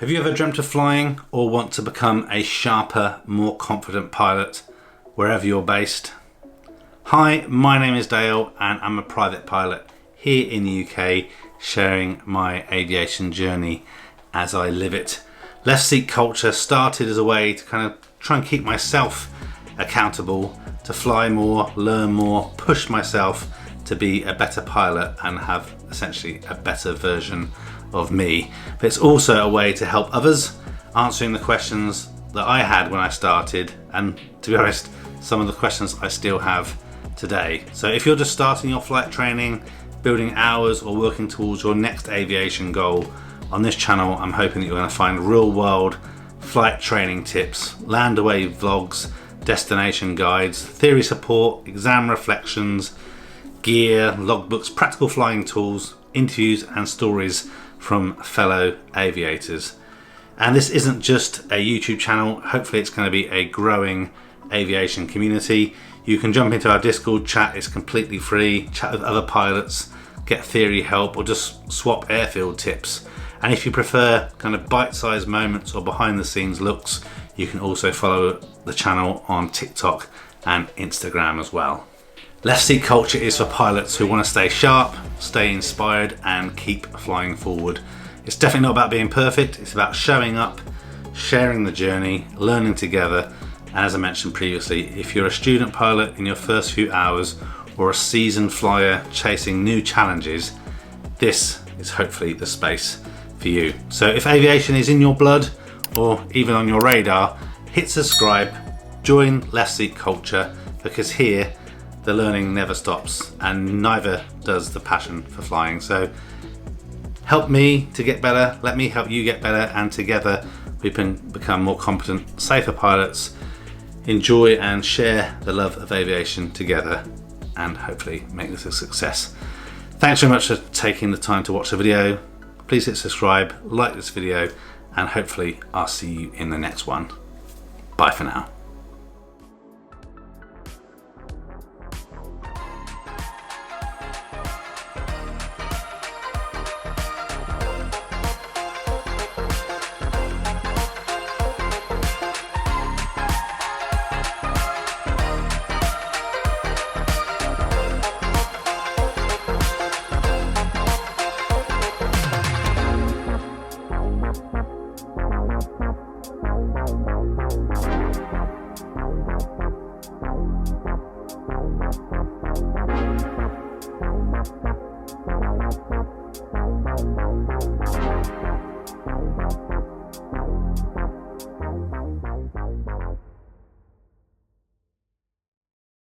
Have you ever dreamt of flying or want to become a sharper, more confident pilot wherever you're based? Hi, my name is Dale and I'm a private pilot here in the UK, sharing my aviation journey as I live it. Left seat culture started as a way to kind of try and keep myself accountable, to fly more, learn more, push myself to be a better pilot and have essentially a better version of me. But it's also a way to help others, answering the questions that I had when I started, and to be honest, some of the questions I still have today. So if you're just starting your flight training, building hours, or working towards your next aviation goal, on this channel I'm hoping that you're going to find real world flight training tips, land away vlogs, destination guides, theory support, exam reflections, gear, logbooks, practical flying tools, interviews and stories from fellow aviators. And this isn't just a YouTube channel, hopefully it's going to be a growing aviation community. You can jump into our Discord chat, it's completely free, chat with other pilots, get theory help, or just swap airfield tips. And if you prefer kind of bite-sized moments or behind the scenes looks, you can also follow the channel on TikTok and Instagram as well. Left seat culture is for pilots who want to stay sharp, stay inspired and keep flying forward. It's definitely not about being perfect, it's about showing up, sharing the journey, learning together. And as I mentioned previously, if you're a student pilot in your first few hours or a seasoned flyer chasing new challenges, this is hopefully the space for you. So if aviation is in your blood or even on your radar, hit subscribe, join Left Seat Culture, because here the learning never stops and neither does the passion for flying. So help me to get better, let me help you get better, and together we can become more competent, safer pilots, enjoy and share the love of aviation together, and hopefully make this a success. Thanks very much for taking the time to watch the video. Please hit subscribe, like this video, and hopefully I'll see you in the next one. Bye for now.